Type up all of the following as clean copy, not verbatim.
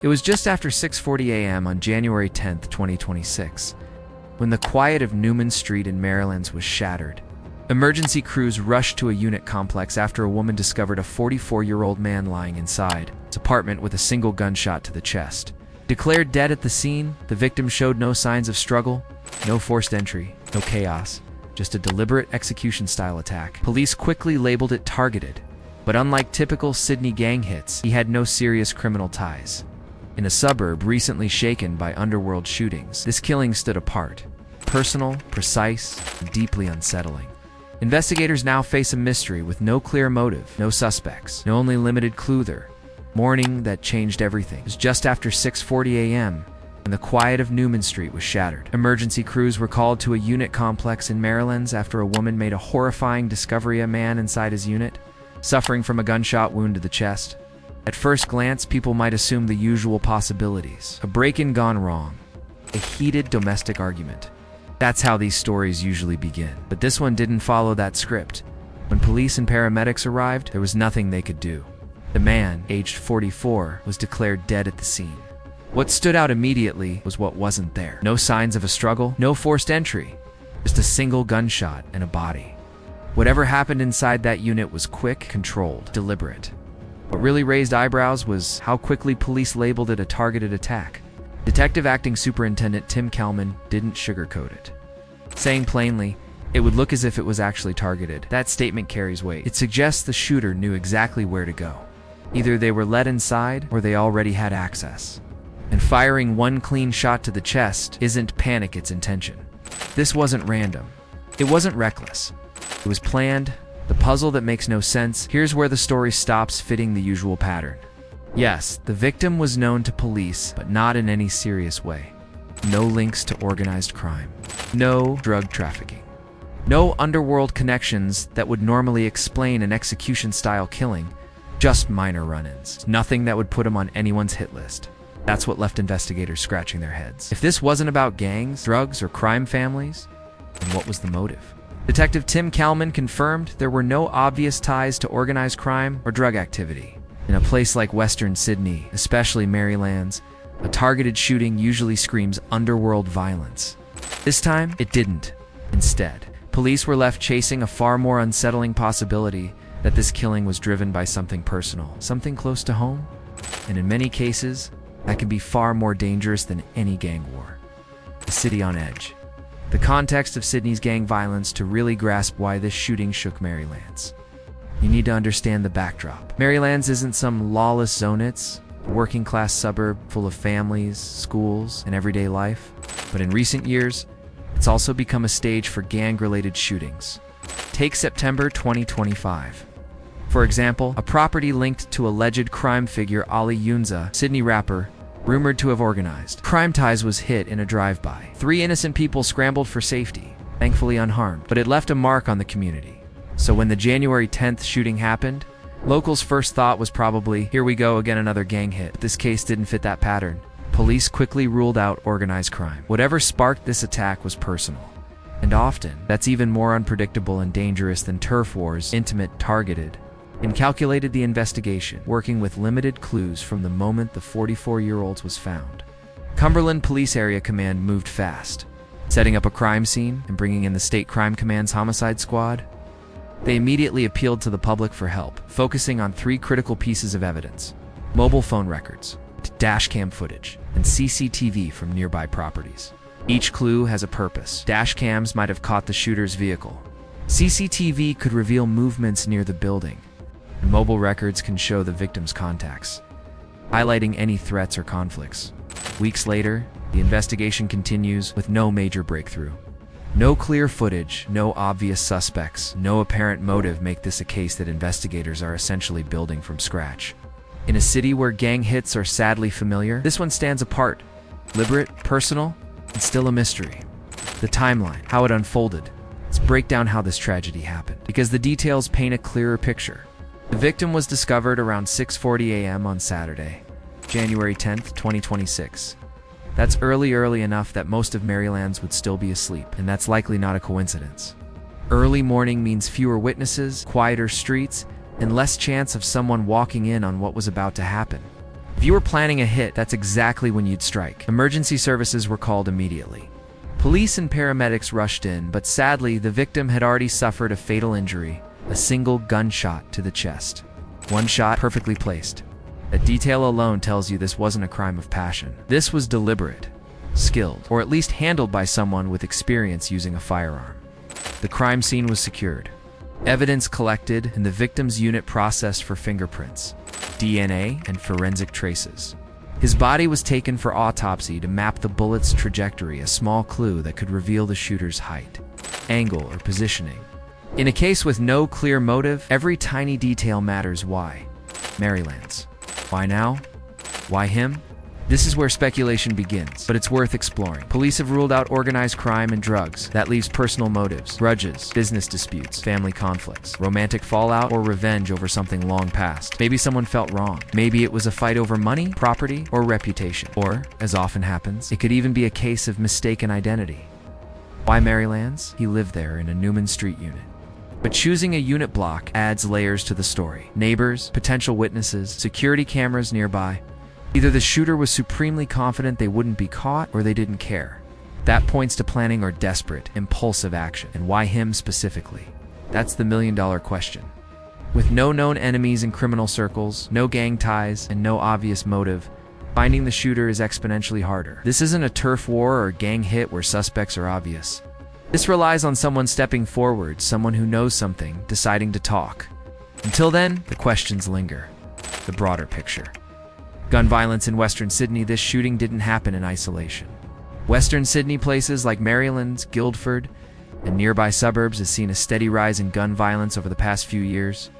It was just after 6:40 a.m. on January 10, 2026, when the quiet of Newman Street in Merrylands was shattered. Emergency crews rushed to a unit complex after a woman discovered a 44-year-old man lying inside his apartment with a single gunshot to the chest. Declared dead at the scene, the victim showed no signs of struggle, no forced entry, no chaos, just a deliberate execution-style attack. Police quickly labeled it targeted, but unlike typical Sydney gang hits, he had no serious criminal ties. In a suburb recently shaken by underworld shootings, this killing stood apart. Personal, precise, and deeply unsettling. Investigators now face a mystery with no clear motive, no suspects, no only limited clue there. Morning that changed everything. It was just after 6:40 a.m. when the quiet of Newman Street was shattered. Emergency crews were called to a unit complex in Merrylands after a woman made a horrifying discovery: a man inside his unit, suffering from a gunshot wound to the chest. At first glance, people might assume the usual possibilities. A break-in gone wrong. A heated domestic argument. That's how these stories usually begin. But this one didn't follow that script. When police and paramedics arrived, there was nothing they could do. The man, aged 44, was declared dead at the scene. What stood out immediately was what wasn't there. No signs of a struggle, no forced entry, just a single gunshot and a body. Whatever happened inside that unit was quick, controlled, deliberate. What really raised eyebrows was how quickly police labeled it a targeted attack. Detective Acting Superintendent Tim Kalman didn't sugarcoat it, saying plainly, it would look as if it was actually targeted. That statement carries weight. It suggests the shooter knew exactly where to go. Either they were led inside or they already had access. And firing one clean shot to the chest isn't panic, it's intention. This wasn't random. It wasn't reckless. It was planned. The puzzle that makes no sense. Here's where the story stops fitting the usual pattern. Yes, the victim was known to police, but not in any serious way. No links to organized crime. No drug trafficking. No underworld connections that would normally explain an execution-style killing. Just minor run-ins. Nothing that would put him on anyone's hit list. That's what left investigators scratching their heads. If this wasn't about gangs, drugs, or crime families, then what was the motive? Detective Tim Kalman confirmed there were no obvious ties to organized crime or drug activity. In a place like Western Sydney, especially Merrylands, a targeted shooting usually screams underworld violence. This time, it didn't. Instead, police were left chasing a far more unsettling possibility: that this killing was driven by something personal, something close to home. And in many cases, that can be far more dangerous than any gang war. The city on edge. The context of Sydney's gang violence to really grasp why this shooting shook Merrylands. You need to understand the backdrop. Merrylands isn't some lawless zone, it's a working-class suburb full of families, schools, and everyday life. But in recent years, it's also become a stage for gang-related shootings. Take September 2025. For example, a property linked to alleged crime figure Ali Yunza, Sydney rapper, rumored to have organized crime ties, was hit in a drive-by. 3 innocent people scrambled for safety, thankfully unharmed, but it left a mark on the community. So when the January 10th shooting happened, locals' first thought was probably, here we go again, another gang hit. But this case didn't fit that pattern. Police quickly ruled out organized crime. Whatever sparked this attack was personal. And often, that's even more unpredictable and dangerous than turf wars: intimate, targeted, and calculated. The investigation, working with limited clues from the moment the 44-year-old was found. Cumberland Police Area Command moved fast, setting up a crime scene and bringing in the State Crime Command's homicide squad. They immediately appealed to the public for help, focusing on 3 critical pieces of evidence: mobile phone records, dashcam footage, and CCTV from nearby properties. Each clue has a purpose. Dashcams might have caught the shooter's vehicle. CCTV could reveal movements near the building. And mobile records can show the victim's contacts, highlighting any threats or conflicts. Weeks later, the investigation continues with no major breakthrough. No clear footage, no obvious suspects, no apparent motive make this a case that investigators are essentially building from scratch. In a city where gang hits are sadly familiar, this one stands apart. Deliberate, personal, and still a mystery. The timeline, how it unfolded. Let's break down how this tragedy happened, because the details paint a clearer picture. The victim was discovered around 6:40 a.m. on Saturday, January 10th, 2026. That's early enough that most of Merrylands would still be asleep, and that's likely not a coincidence. Early morning means fewer witnesses, quieter streets, and less chance of someone walking in on what was about to happen. If you were planning a hit, that's exactly when you'd strike. Emergency services were called immediately. Police and paramedics rushed in, but sadly, the victim had already suffered a fatal injury, a single gunshot to the chest. One shot perfectly placed. That detail alone tells you this wasn't a crime of passion. This was deliberate, skilled, or at least handled by someone with experience using a firearm. The crime scene was secured. Evidence collected, and the victim's unit processed for fingerprints, DNA, and forensic traces. His body was taken for autopsy to map the bullet's trajectory, a small clue that could reveal the shooter's height, angle, or positioning. In a case with no clear motive, every tiny detail matters. Why? Merrylands. Why now? Why him? This is where speculation begins, but it's worth exploring. Police have ruled out organized crime and drugs. That leaves personal motives, grudges, business disputes, family conflicts, romantic fallout, or revenge over something long past. Maybe someone felt wrong. Maybe it was a fight over money, property, or reputation. Or, as often happens, it could even be a case of mistaken identity. Why Merrylands? He lived there in a Newman Street unit. But choosing a unit block adds layers to the story. Neighbors, potential witnesses, security cameras nearby. Either the shooter was supremely confident they wouldn't be caught, or they didn't care. That points to planning or desperate, impulsive action. And why him specifically? That's the million-dollar question. With no known enemies in criminal circles, no gang ties, and no obvious motive, finding the shooter is exponentially harder. This isn't a turf war or gang hit where suspects are obvious. This relies on someone stepping forward, someone who knows something, deciding to talk. Until then, the questions linger. The broader picture. Gun violence in Western Sydney. This shooting didn't happen in isolation. Western Sydney, places like Merrylands, Guildford, and nearby suburbs, has seen a steady rise in gun violence over the past few years.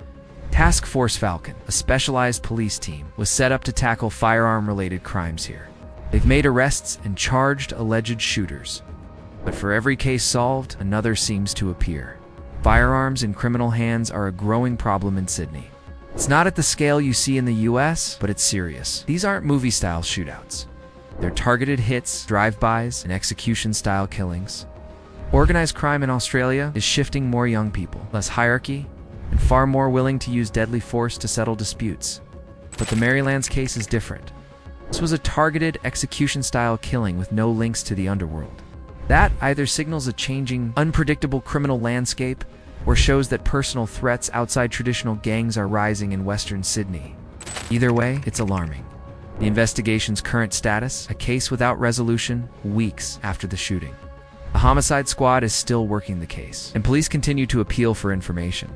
Task Force Falcon, a specialized police team, was set up to tackle firearm-related crimes here. They've made arrests and charged alleged shooters. But for every case solved, another seems to appear. Firearms in criminal hands are a growing problem in Sydney. It's not at the scale you see in the US, but it's serious. These aren't movie-style shootouts. They're targeted hits, drive-bys, and execution-style killings. Organized crime in Australia is shifting more young people, less hierarchy, and far more willing to use deadly force to settle disputes. But the Merrylands case is different. This was a targeted execution-style killing with no links to the underworld. That either signals a changing, unpredictable criminal landscape, or shows that personal threats outside traditional gangs are rising in Western Sydney. Either way, it's alarming. The investigation's current status: a case without resolution, weeks after the shooting. The homicide squad is still working the case, and police continue to appeal for information.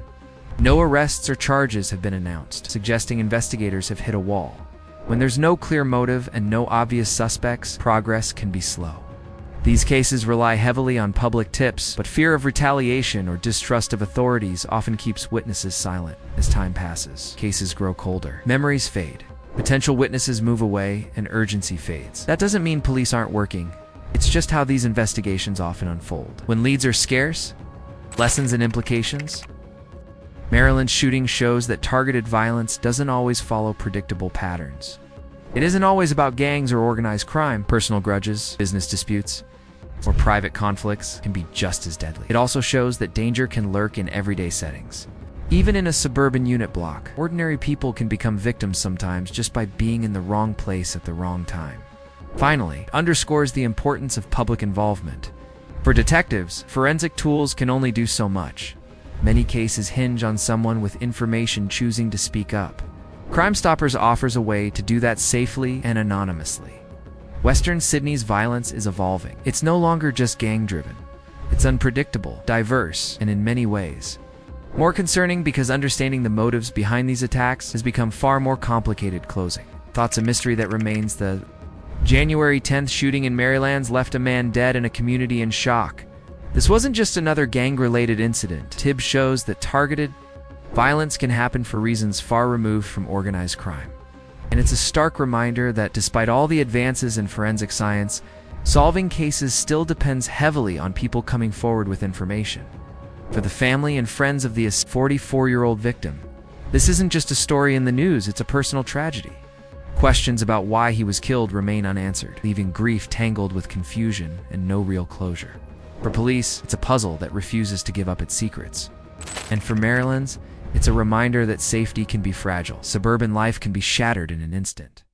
No arrests or charges have been announced, suggesting investigators have hit a wall. When there's no clear motive and no obvious suspects, progress can be slow. These cases rely heavily on public tips, but fear of retaliation or distrust of authorities often keeps witnesses silent. As time passes, cases grow colder. Memories fade. Potential witnesses move away, and urgency fades. That doesn't mean police aren't working. It's just how these investigations often unfold. When leads are scarce, lessons and implications. Maryland's shooting shows that targeted violence doesn't always follow predictable patterns. It isn't always about gangs or organized crime. Personal grudges, business disputes, or private conflicts can be just as deadly. It also shows that danger can lurk in everyday settings. Even in a suburban unit block, ordinary people can become victims sometimes just by being in the wrong place at the wrong time. Finally, it underscores the importance of public involvement. For detectives, forensic tools can only do so much. Many cases hinge on someone with information choosing to speak up. Crime Stoppers offers a way to do that safely and anonymously. Western Sydney's violence is evolving. It's no longer just gang-driven. It's unpredictable, diverse, and in many ways more concerning, because understanding the motives behind these attacks has become far more complicated. Closing thoughts: a mystery that remains. The January 10th shooting in Merrylands left a man dead and a community in shock. This wasn't just another gang-related incident. Tibbs shows that targeted violence can happen for reasons far removed from organized crime. And it's a stark reminder that despite all the advances in forensic science, solving cases still depends heavily on people coming forward with information. For the family and friends of the 44-year-old victim, this isn't just a story in the news, it's a personal tragedy. Questions about why he was killed remain unanswered, leaving grief tangled with confusion and no real closure. For police, it's a puzzle that refuses to give up its secrets. And for Merrylands, it's a reminder that safety can be fragile. Suburban life can be shattered in an instant.